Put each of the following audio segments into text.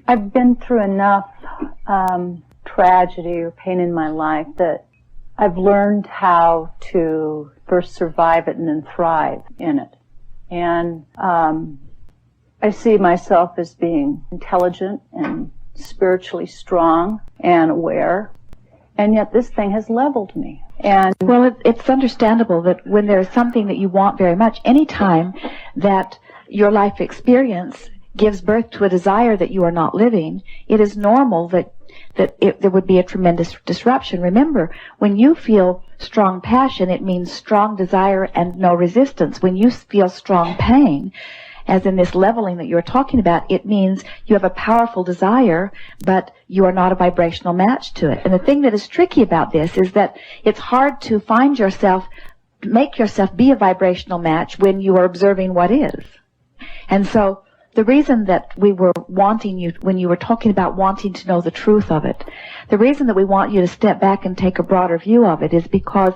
I've been through enough tragedy or pain in my life that I've learned how to first survive it and then thrive in it. And I see myself as being intelligent and spiritually strong and aware, and yet this thing has leveled me. And well, it's understandable that when there's something that you want very much, any time that your life experience gives birth to a desire that you are not living, it is normal that there would be a tremendous disruption. Remember, when you feel strong passion, it means strong desire and no resistance. When you feel strong pain, as in this leveling that you're talking about, it means you have a powerful desire, but you are not a vibrational match to it. And the thing that is tricky about this is that it's hard to find yourself, make yourself be a vibrational match when you are observing what is. And so the reason that we were wanting you, when you were talking about wanting to know the truth of it, the reason that we want you to step back and take a broader view of it is because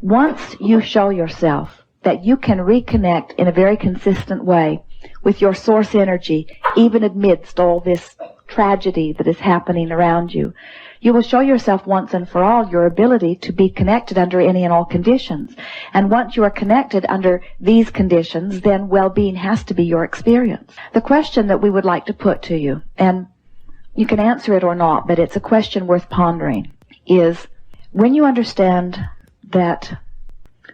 once you show yourself that you can reconnect in a very consistent way with your source energy, even amidst all this tragedy that is happening around you, you will show yourself once and for all your ability to be connected under any and all conditions. And once you are connected under these conditions, then well-being has to be your experience. The question that we would like to put to you, and you can answer it or not, but it's a question worth pondering, is when you understand that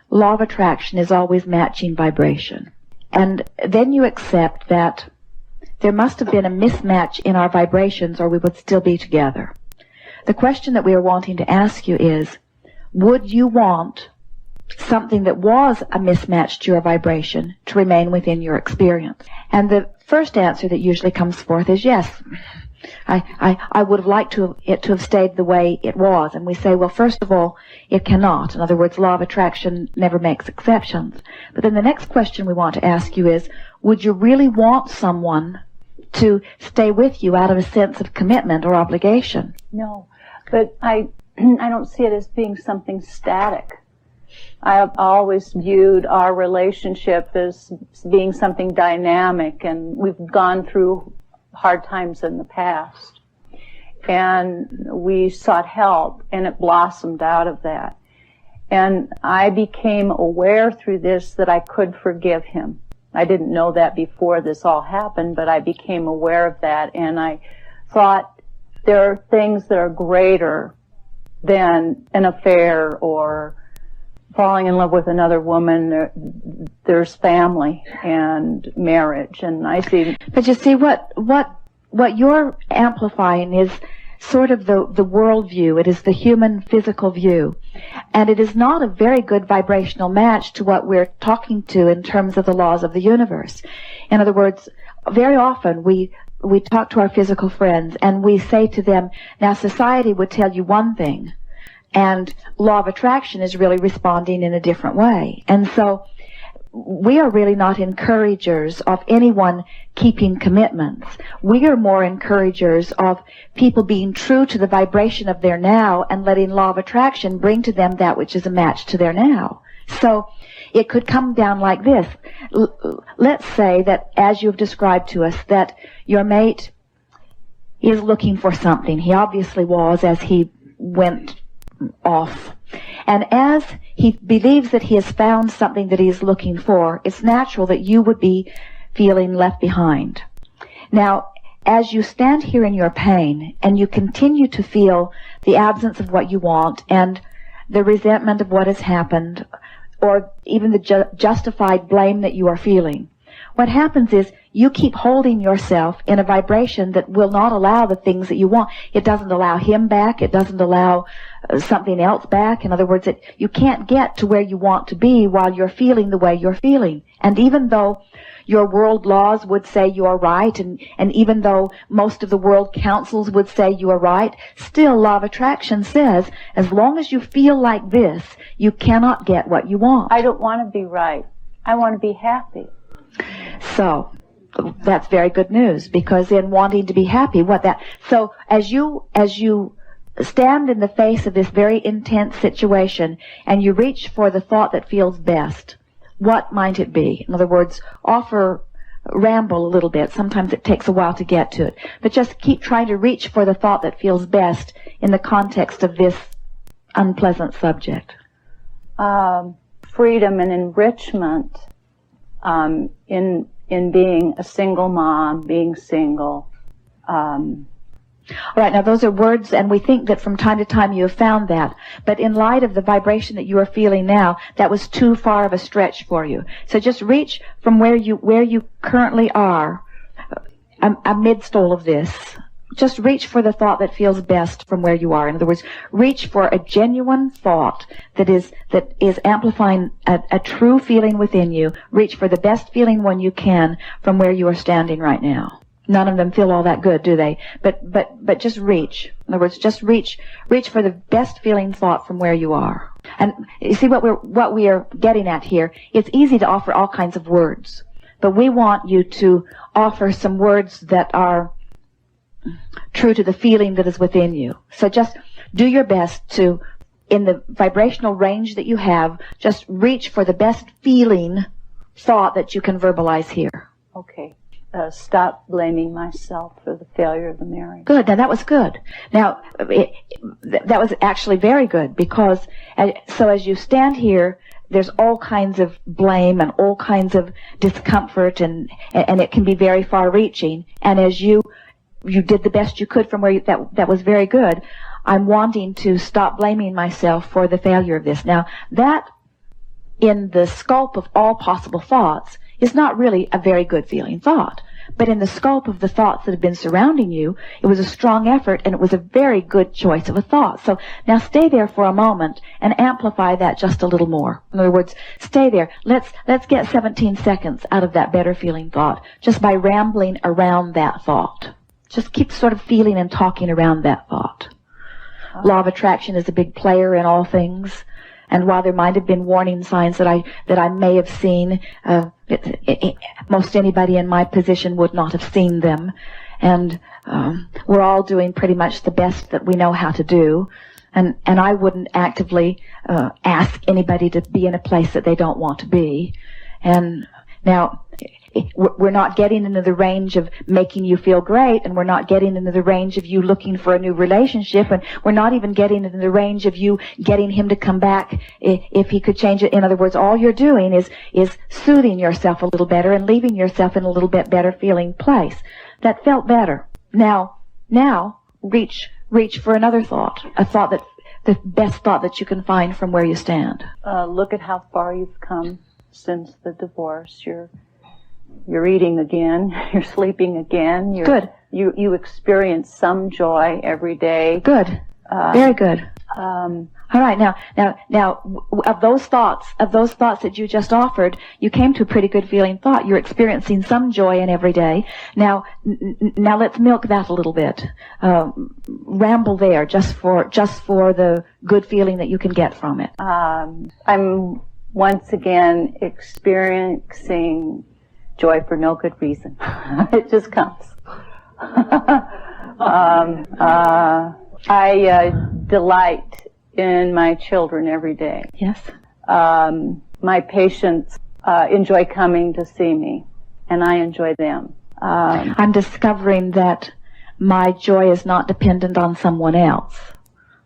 law of attraction is always matching vibration, and then you accept that there must have been a mismatch in our vibrations or we would still be together. The question that we are wanting to ask you is, would you want something that was a mismatch to your vibration to remain within your experience? And the first answer that usually comes forth is yes. I would have liked it to have stayed the way it was. And we say, well, first of all, it cannot. In other words, law of attraction never makes exceptions. But then the next question we want to ask you is, would you really want someone to stay with you out of a sense of commitment or obligation? No, but I don't see it as being something static. I've always viewed our relationship as being something dynamic, and we've gone through hard times in the past. And we sought help, and it blossomed out of that. And I became aware through this that I could forgive him. I didn't know that before this all happened, but I became aware of that, and I thought there are things that are greater than an affair or falling in love with another woman. There's family and marriage, and I see. But you see, what you're amplifying is sort of the world view. It is the human physical view. And it is not a very good vibrational match to what we're talking to in terms of the laws of the universe. In other words, very often we talk to our physical friends and we say to them, now society would tell you one thing, and law of attraction is really responding in a different way. And so we are really not encouragers of anyone keeping commitments. We are more encouragers of people being true to the vibration of their now and letting law of attraction bring to them that which is a match to their now. So it could come down like this. Let's say that, as you've described to us, that your mate is looking for something. He obviously was, as he went off. And as he believes that he has found something that he is looking for, it's natural that you would be feeling left behind. Now, as you stand here in your pain and you continue to feel the absence of what you want and the resentment of what has happened, or even the justified blame that you are feeling, what happens is you keep holding yourself in a vibration that will not allow the things that you want. It doesn't allow him back. It doesn't allow something else back. In other words, you can't get to where you want to be while you're feeling the way you're feeling. And even though your world laws would say you are right, and even though most of the world councils would say you are right, still law of attraction says, as long as you feel like this, you cannot get what you want. I don't want to be right. I want to be happy. So that's very good news, because in wanting to be happy, so as you stand in the face of this very intense situation and you reach for the thought that feels best, what might it be? In other words, offer ramble a little bit. Sometimes it takes a while to get to it. But just keep trying to reach for the thought that feels best in the context of this unpleasant subject. Freedom and enrichment in being a single mom, being single. All right, now those are words, and we think that from time to time you have found that. But in light of the vibration that you are feeling now, that was too far of a stretch for you. So just reach from where you currently are, amidst all of this. Just reach for the thought that feels best from where you are. In other words, reach for a genuine thought that is amplifying a true feeling within you. Reach for the best feeling one you can from where you are standing right now. None of them feel all that good, do they? But just reach. In other words, just reach for the best feeling thought from where you are. And you see what we are getting at here. It's easy to offer all kinds of words, but we want you to offer some words that are true to the feeling that is within you. So just do your best to, in the vibrational range that you have, just reach for the best feeling thought that you can verbalize here. Okay. Stop blaming myself for the failure of the marriage. Good. Now that was good. Now that was actually very good, because so as you stand here, there's all kinds of blame and all kinds of discomfort, and it can be very far-reaching. And as you did the best you could from where that was very good. I'm wanting to stop blaming myself for the failure of this. Now that, in the scope of all possible thoughts, is not really a very good feeling thought. But in the scope of the thoughts that have been surrounding you, it was a strong effort, and it was a very good choice of a thought. So now stay there for a moment and amplify that just a little more. In other words, stay there. Let's get 17 seconds out of that better feeling thought just by rambling around that thought. Just keep sort of feeling and talking around that thought. Law of attraction is a big player in all things. And while there might have been warning signs that I may have seen, most anybody in my position would not have seen them. And we're all doing pretty much the best that we know how to do. And I wouldn't actively ask anybody to be in a place that they don't want to be. And now, we're not getting into the range of making you feel great, and we're not getting into the range of you looking for a new relationship, and we're not even getting into the range of you getting him to come back if he could change it. In other words, all you're doing is soothing yourself a little better and leaving yourself in a little bit better feeling place. That felt better. Now reach for another thought, a thought that the best thought that you can find from where you stand. Look at how far you've come since the divorce. You're eating again. You're sleeping again. Good. You experience some joy every day. Good. Very good. All right. Now, of those thoughts that you just offered, you came to a pretty good feeling thought. You're experiencing some joy in every day. Now let's milk that a little bit. Ramble there just for the good feeling that you can get from it. I'm once again experiencing joy for no good reason. It just comes. I delight in my children every day. Yes. My patients enjoy coming to see me, and I enjoy them. I'm discovering that my joy is not dependent on someone else.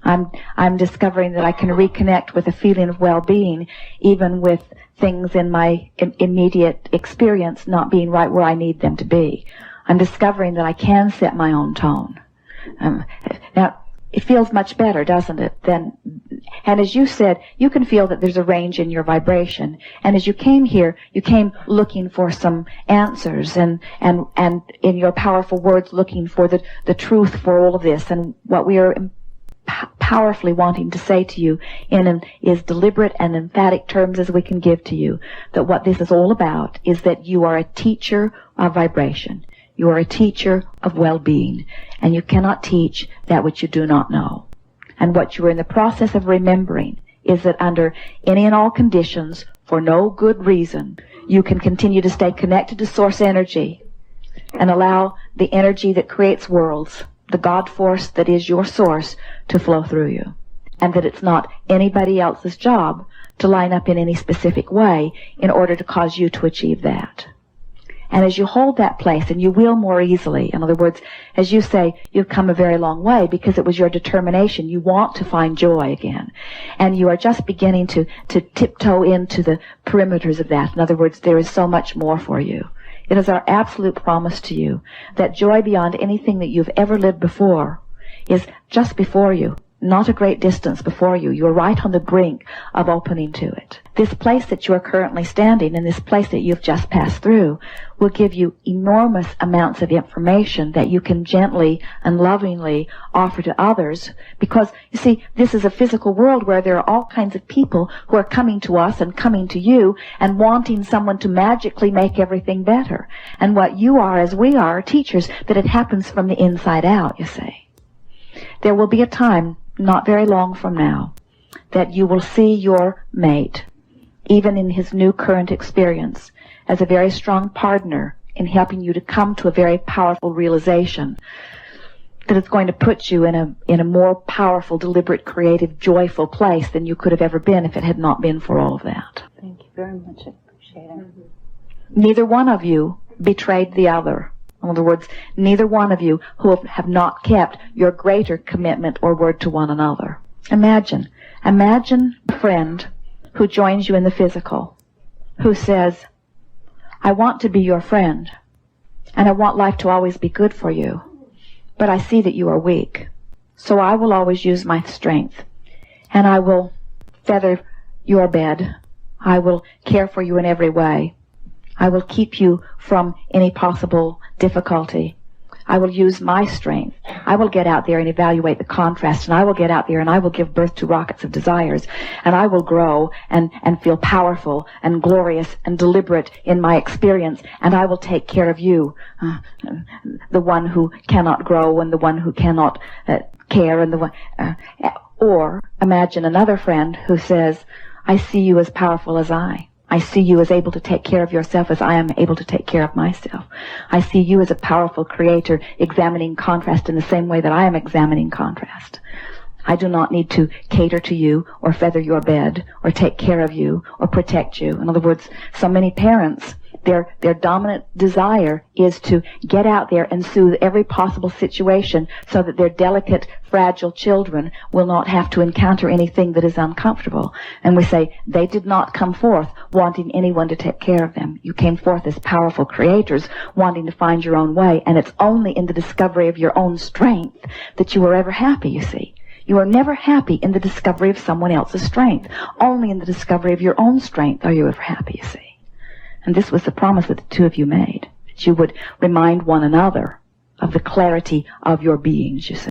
I'm discovering that I can reconnect with a feeling of well-being, even with things in my immediate experience not being right where I need them to be. I'm discovering that I can set my own tone. Now, it feels much better, doesn't it? And as you said, you can feel that there's a range in your vibration. And as you came here, you came looking for some answers, and in your powerful words, looking for the truth for all of this. And what we are powerfully wanting to say to you in as deliberate and emphatic terms as we can give to you, that what this is all about is that you are a teacher of vibration. You are a teacher of well-being, and you cannot teach that which you do not know. And what you are in the process of remembering is that under any and all conditions, for no good reason, you can continue to stay connected to source energy and allow the energy that creates worlds, the God force that is your source, to flow through you. And that it's not anybody else's job to line up in any specific way in order to cause you to achieve that. And as you hold that place, and you will more easily, in other words, as you say, you've come a very long way because it was your determination. You want to find joy again. And you are just beginning to tiptoe into the perimeters of that. In other words, there is so much more for you. It is our absolute promise to you that joy beyond anything that you've ever lived before is just before you, not a great distance before you. You're right on the brink of opening to it. This place that you are currently standing and this place that you've just passed through will give you enormous amounts of information that you can gently and lovingly offer to others, because, you see, this is a physical world where there are all kinds of people who are coming to us and coming to you and wanting someone to magically make everything better. And what you are, as we are teachers, that it happens from the inside out, you see. There will be a time, not very long from now, that you will see your mate, even in his new current experience, as a very strong partner in helping you to come to a very powerful realization that it's going to put you in a more powerful, deliberate, creative, joyful place than you could have ever been if it had not been for all of that. Thank you very much. I appreciate it. Neither one of you betrayed the other. In other words, neither one of you who have not kept your greater commitment or word to one another. Imagine a friend who joins you in the physical, who says, I want to be your friend, and I want life to always be good for you, but I see that you are weak, so I will always use my strength, and I will feather your bed. I will care for you in every way. I will keep you from any possible difficulty. I will use my strength. I will get out there and evaluate the contrast, and I will get out there and I will give birth to rockets of desires, and I will grow and feel powerful and glorious and deliberate in my experience, and I will take care of you, the one who cannot grow and the one who cannot care, and the one. Or imagine another friend who says, I see you as powerful as I. I see you as able to take care of yourself as I am able to take care of myself. I see you as a powerful creator examining contrast in the same way that I am examining contrast. I do not need to cater to you or feather your bed or take care of you or protect you. In other words, so many parents, their dominant desire is to get out there and soothe every possible situation so that their delicate, fragile children will not have to encounter anything that is uncomfortable. And we say, they did not come forth wanting anyone to take care of them. You came forth as powerful creators wanting to find your own way, and it's only in the discovery of your own strength that you are ever happy, you see. You are never happy in the discovery of someone else's strength. Only in the discovery of your own strength are you ever happy, you see. And this was the promise that the two of you made, that you would remind one another of the clarity of your beings, you see.